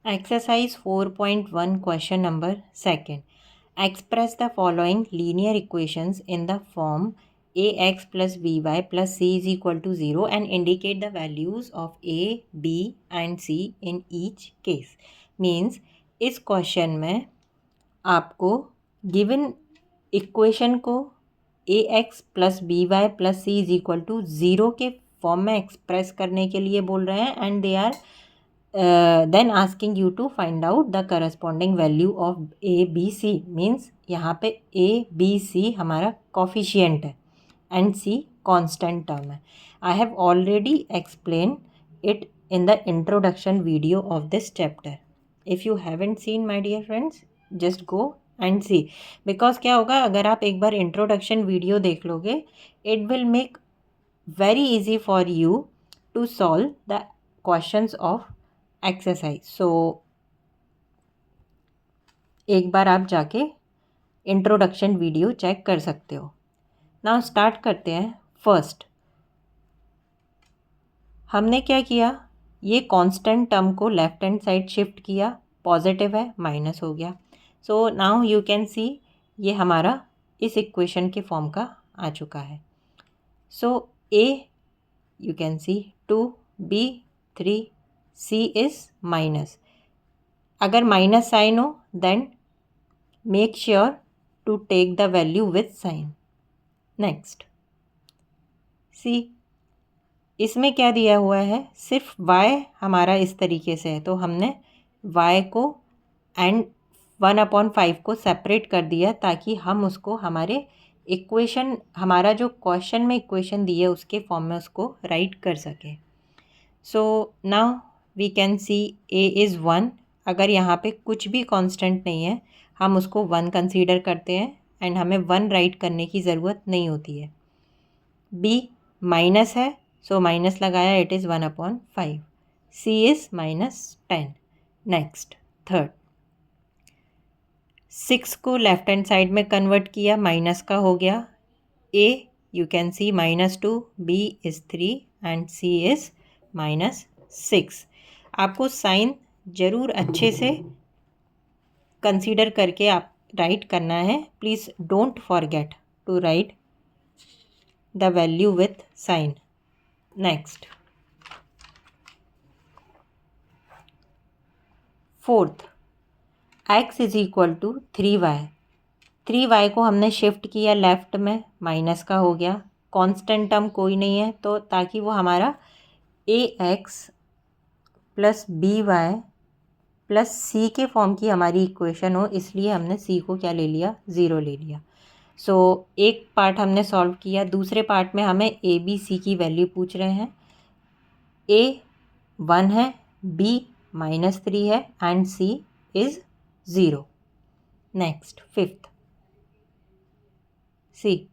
Exercise 4.1 question number 2. Express the following linear equations in the form ax plus by plus c is equal to 0 and indicate the values of a, b and c in each case. Means इस question में आपको given equation को ax plus by plus c is equal to 0 के form में express करने के लिए बोल रहे हैं and they are then asking you to find out the corresponding value of A B C. Means यहाँ पे ए बी सी हमारा कॉफिशियंट है एंड सी कांस्टेंट टर्म है. I have already explain it in the introduction video of this chapter. If you haven't seen my dear friends just go and see. Because क्या होगा, अगर आप एक बार इंट्रोडक्शन वीडियो देख लोगे it will make very easy for you to solve the questions of exercise. So एक बार आप जाके इंट्रोडक्शन वीडियो चेक कर सकते हो. नाउ स्टार्ट करते हैं. फर्स्ट हमने क्या किया, ये कांस्टेंट टर्म को लेफ्ट हैंड साइड शिफ्ट किया, पॉजिटिव है माइनस हो गया. सो नाउ यू कैन सी ये हमारा इस इक्वेशन के फॉर्म का आ चुका है. So A you can see 2, B 3, C is minus. अगर माइनस साइन हो then make sure to take the value with sign. Next C, इसमें क्या दिया हुआ है, सिर्फ y हमारा इस तरीके से है तो हमने y को एंड 1/5 को सेपरेट कर दिया ताकि हम उसको हमारे इक्वेशन, हमारा जो क्वेश्चन में इक्वेशन दी है उसके फॉर्म में उसको राइट कर सके. So now we can see a is 1. अगर यहाँ पे कुछ भी कांस्टेंट नहीं है हम उसको 1 कंसीडर करते हैं एंड हमें 1 राइट करने की ज़रूरत नहीं होती है. b माइनस है सो माइनस लगाया, it is 1/5. c is -10. Next third, 6 को लेफ्ट हैंड साइड में कन्वर्ट किया, माइनस का हो गया. a you can see -2, b is 3 and c is -6. आपको साइन ज़रूर अच्छे से कंसीडर करके आप राइट करना है. Please don't forget to write the value with sign. Next fourth, x is equal to 3y. 3y को हमने शिफ्ट किया लेफ़्ट में, माइनस का हो गया. कांस्टेंट टर्म कोई नहीं है तो ताकि वो हमारा ax plus by plus c के फॉर्म की हमारी इक्वेशन हो, इसलिए हमने c को क्या ले लिया, 0 ले लिया. सो एक पार्ट हमने सॉल्व किया. दूसरे पार्ट में हमें a b c की वैल्यू पूछ रहे हैं. a 1 है, b -3 है and c is 0. Next fifth, C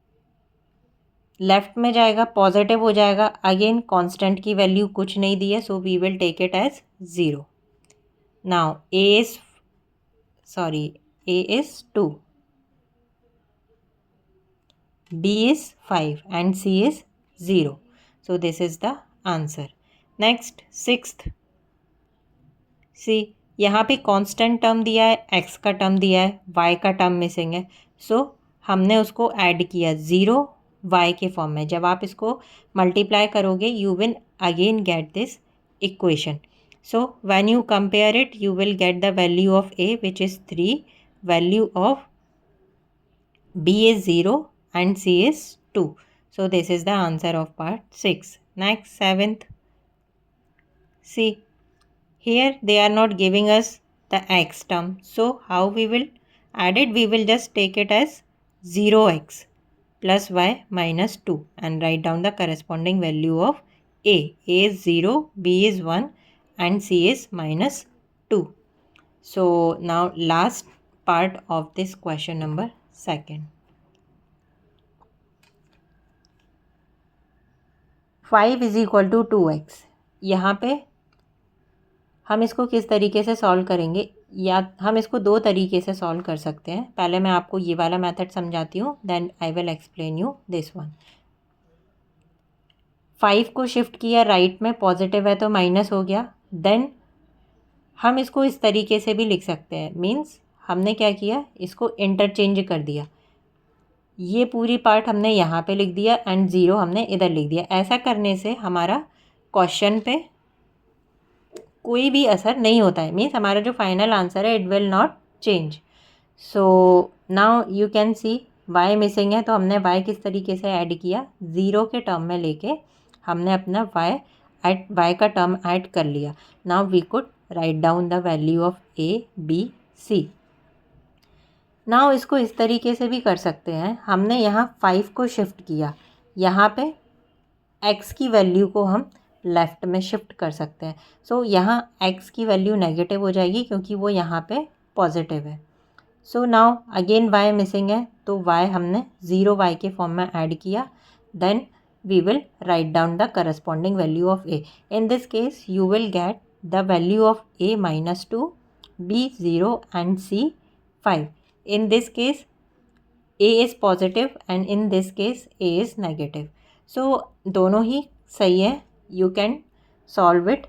left में जाएगा पॉजिटिव हो जाएगा. अगेन कांस्टेंट की वैल्यू कुछ नहीं दी है so we will take it as 0. Now a is 2, b is 5 and c is 0. So this is the answer. Next sixth, सी यहाँ पे कांस्टेंट टर्म दिया है, x का टर्म दिया है, y का टर्म मिसिंग है. सो हमने उसको ऐड किया 0 y के फॉर्म में. जब आप इसको मल्टीप्लाई करोगे you will again get this equation. So when you compare it you will get the value of a which is 3, value of b is 0 and c is 2. So this is the answer of part 6. Next seventh, see here they are not giving us the x term. So how we will add it? We will just take it as 0x plus y minus 2 and write down the corresponding value of a. A is 0, b is 1 and c is -2. So now last part of this question number 2. 5 is equal to 2x. यहाँ पे हम इसको किस तरीके से solve करेंगे, या हम इसको 2 तरीके से सॉल्व कर सकते हैं. पहले मैं आपको ये वाला मेथड समझाती हूँ then I will explain you this one. 5 को शिफ्ट किया राइट में, पॉजिटिव है तो माइनस हो गया. देन हम इसको इस तरीके से भी लिख सकते हैं, मीन्स हमने क्या किया, इसको इंटरचेंज कर दिया। ये पूरी पार्ट हमने यहाँ पे लिख दिया एंड ज़ीरो हमने इधर लिख दिया। ऐसा करने से हमारा क्वेश्चन पे कोई भी असर नहीं होता है, मीन्स हमारा जो फाइनल आंसर है it will not change. So now you can see Y missing है, तो हमने वाई किस तरीके से ऐड किया, ज़ीरो के टर्म में लेके हमने अपना वाई का टर्म ऐड कर लिया। Now we could write down the value of A B C. Now इसको इस तरीके से भी कर सकते हैं, हमने यहाँ 5 को शिफ्ट किया, यहाँ पे x की वैल्यू को हम लेफ़्ट में शिफ्ट कर सकते हैं। सो यहाँ x की वैल्यू नेगेटिव हो जाएगी क्योंकि वो यहाँ पे पॉजिटिव है। So now again y missing है, तो y हमने 0y के फॉर्म में ऐड किया। Then we will write down the corresponding value of a। In this case you will get the value of a -2, b 0 and c 5। in this case a is positive and in this case a is negative। so दोनों ही सही है, you can solve it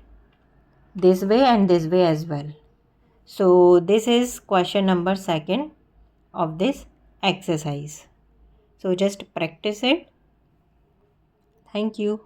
this way and this way as well। so this is question number 2 of this exercise। so just practice it। thank you।